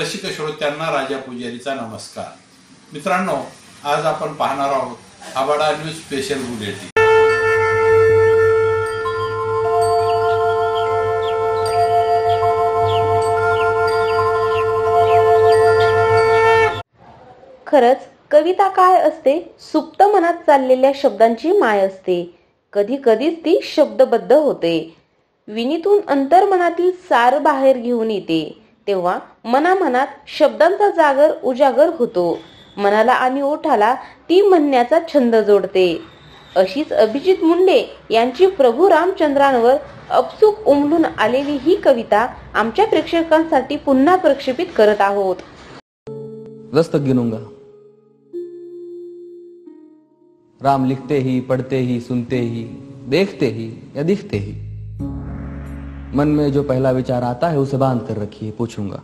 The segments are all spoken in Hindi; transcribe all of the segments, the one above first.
रसिक श्रोत्यांना राजा पुजारीचा नमस्कार. मित्रांनो, आज आपण पाहणार आहोत आबाडा न्यूज स्पेशल बुलेटिन. खरंच कविता काय असते? सुप्त मनात चाललेल्या शब्दांची माय असते. कधी कधीच ती शब्दबद्ध होते. विनीतून अंतर्मनातील सार बाहेर घेऊन येते. तेव्हा मनामनात शब्दांचा जागर उजागर होतो. मनाला आणि ओठाला ती म्हणण्याचा छंद जोडते. अशीच अभिजित मुंडे यांची प्रभू रामचंद्रांवर अपसूक उमलून आलेली ही कविता आमच्या प्रेक्षकांसाठी पुन्हा प्रक्षेपित करत आहोत. दस्तक गिनूंगा. राम लिखते ही, पढ़ते ही, सुनते ही, देखते ही या दिखते ही, मन में जो पहला विचार आता है उसे बांध कर रखिए. पूछूंगा.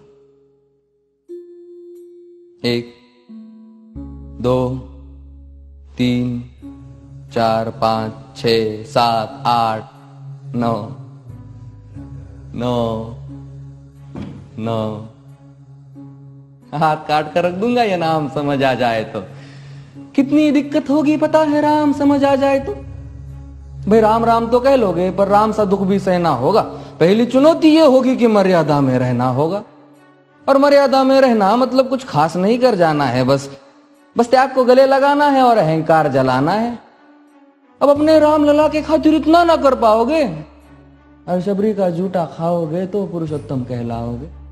1 2 3 4 5 6 7 8 9 9 9. हाथ काट कर रख दूंगा ये नाम समझ आ जाए तो. कितनी दिक्कत होगी पता है राम समझ आ जाए तो. भाई राम राम तो कह लोगे पर राम सा दुख भी सहना होगा. पहली चुनौती ये होगी कि मर्यादा में रहना होगा. और मर्यादा में रहना मतलब कुछ खास नहीं कर जाना है. बस त्याग को गले लगाना है और अहंकार जलाना है. अब अपने राम लला के खातिर इतना ना कर पाओगे और शबरी का जूठा खाओगे तो पुरुषोत्तम कहलाओगे.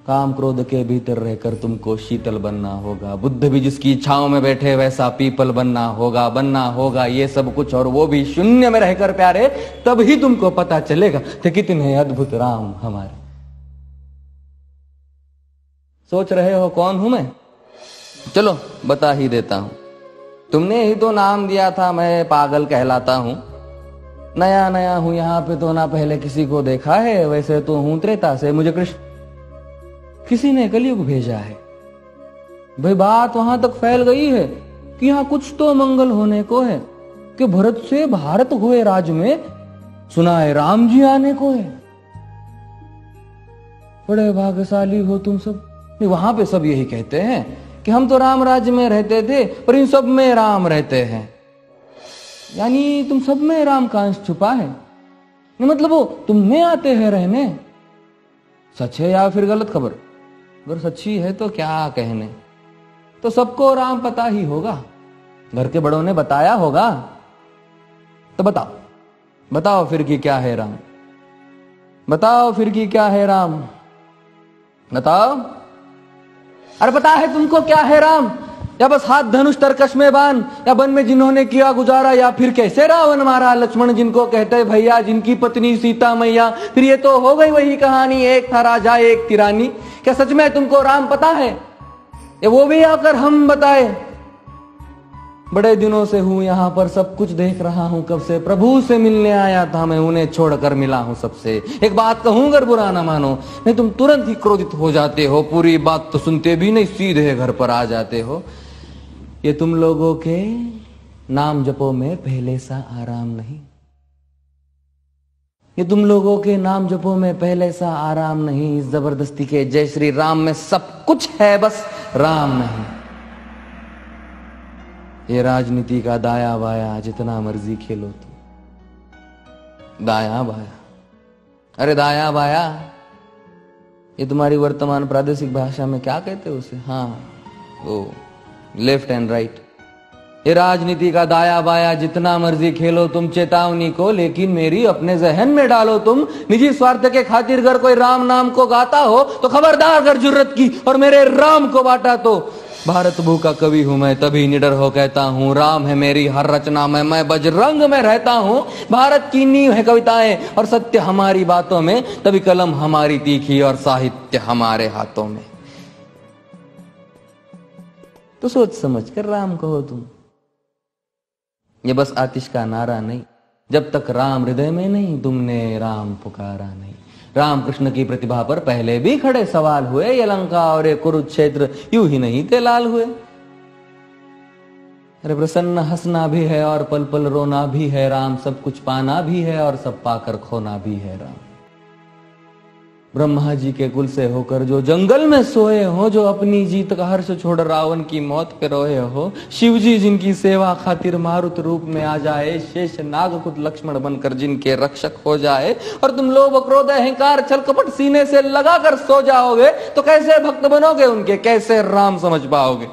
काम क्रोध के भीतर रहकर तुमको शीतल बनना होगा. बुद्ध भी जिसकी इच्छाओं में बैठे वैसा पीपल बनना होगा. ये सब कुछ और वो भी शून्य में रहकर प्यारे. तभी तुमको पता चलेगा कि कितने अद्भुत राम हमारे. सोच रहे हो कौन हूं मैं? चलो बता ही देता हूं. तुमने ही तो नाम दिया था मैं पागल कहलाता हूं. नया नया हूं यहाँ पे तो ना पहले किसी को देखा है. वैसे तो हूं त्रेता से. मुझे कृष्ण किसी ने कलयुग भेजा है. भाई बात वहां तक फैल गई है कि यहाँ कुछ तो मंगल होने को है कि भरत से भारत हुए राज में. सुना है राम जी आने को है. बड़े भाग्यशाली हो तुम सब. वहां पे सब यही कहते हैं कि हम तो राम राज्य में रहते थे पर इन सब में राम रहते हैं. यानी तुम सब में राम का अंश छुपा है. मतलब वो तुम में आते हैं रहने. सच है या फिर गलत खबर? अगर सच्ची है तो क्या कहने. तो सबको राम पता ही होगा. घर के बड़ों ने बताया होगा. तो बताओ फिर कि क्या है राम. बताओ फिर कि क्या है राम. बताओ. अरे पता है तुमको क्या है राम? या बस हाथ धनुष तरकश में बांध, या वन में जिन्होंने किया गुजारा, या फिर कैसे रावण मारा लक्ष्मण जिनको कहते भैया, जिनकी पत्नी सीता मैया. फिर ये तो हो गई वही कहानी. एक था राजा एक थी रानी. क्या सच में तुमको राम पता है? ये वो भी आकर हम बताए. बड़े दिनों से हूं यहाँ पर, सब कुछ देख रहा हूं कब से. प्रभु से मिलने आया था मैं, उन्हें छोड़कर मिला हूं सबसे. एक बात कहूं अगर बुरा ना मानो, नहीं तुम तुरंत ही क्रोधित हो जाते हो. पूरी बात तो सुनते भी नहीं, सीधे घर पर आ जाते हो. ये तुम लोगों के नाम जपो में पहले सा आराम नहीं. ये तुम लोगों के नाम जपो में पहले सा आराम नहीं. इस जबरदस्ती के जय श्री राम में सब कुछ है, बस राम नहीं. ये राजनीति का दाया बाया जितना मर्जी खेलो तुम. दाया बाया. अरे दाया बाया ये तुम्हारी वर्तमान प्रादेशिक भाषा में क्या कहते हो उसे? हाँ, वो लेफ्ट एंड राइट. ये राजनीति का दाया बाया जितना मर्जी खेलो तुम. चेतावनी को लेकिन मेरी अपने जहन में डालो तुम. निजी स्वार्थ के खातिर अगर कोई राम नाम को गाता हो तो खबरदार अगर जुर्रत की और मेरे राम को बांटा तो. भारत भू का कवि हूं मैं, तभी निडर हो कहता हूं राम है मेरी हर रचना में. मैं बजरंग में रहता हूं. भारत की नींव है कविताएं और सत्य हमारी बातों में. तभी कलम हमारी तीखी और साहित्य हमारे हाथों में. तो सोच समझ कर राम कहो तुम. ये बस आतिश का नारा नहीं. जब तक राम हृदय में नहीं तुमने राम पुकारा नहीं. राम कृष्ण की प्रतिभा पर पहले भी खड़े सवाल हुए. ये लंका और ये कुरुक्षेत्र यूं ही नहीं थे लाल हुए. अरे प्रसन्न हंसना भी है और पल पल रोना भी है राम. सब कुछ पाना भी है और सब पाकर खोना भी है राम. ब्रह्मा जी के कुल से होकर जो जंगल में सोए हो, जो अपनी जीत का हर्ष छोड़ रावण की मौत पे रोए हो, शिव जी जिनकी सेवा खातिर मारुत रूप में आ जाए, शेष नाग खुद लक्ष्मण बनकर जिनके रक्षक हो जाए, और तुम लोभ क्रोध अहंकार छल कपट सीने से लगाकर सो जाओगे तो कैसे भक्त बनोगे उनके, कैसे राम समझ पाओगे।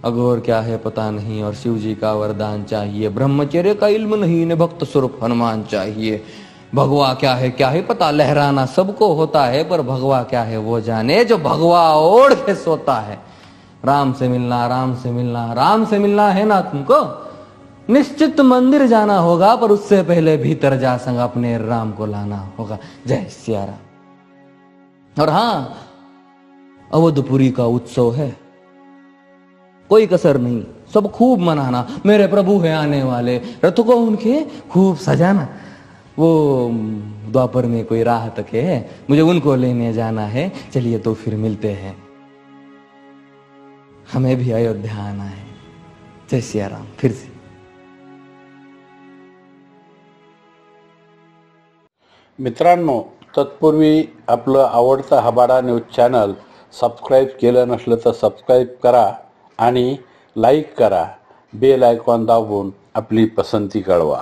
अघोर क्या है पता नहीं और शिव जी का वरदान चाहिए, ब्रह्मचर्य का इल्म नहीं ने भक्त स्वरूप हनुमान चाहिए। भगवा क्या है पता, लहराना सबको होता है पर भगवा क्या है वो जाने जो भगवा ओढ़ के सोता है। राम से मिलना, राम से मिलना, राम से मिलना है ना तुमको, निश्चित मंदिर जाना होगा पर उससे पहले भीतर जा संग अपने राम को लाना होगा। जय सिया राम। और हां, अवधपुरी का उत्सव है, कोई कसर नहीं, सब खूब मनाना। मेरे प्रभु है आने वाले, रथ को उनके खूब सजाना। वो द्वापर में कोई राह तक है, मुझे उनको लेने जाना है। चलिए तो फिर मिलते हैं, हमें भी अयोध्या आना है। जय सिया राम। फिर से मित्रांनो, तत्पूर्वी आपलं आवडतं हबाडा न्यूज चॅनल सबस्क्राईब केलं नसलं तर सबस्क्राईब करा आणि लाईक करा, बेल आयकॉन दाबून आपली पसंती कळवा।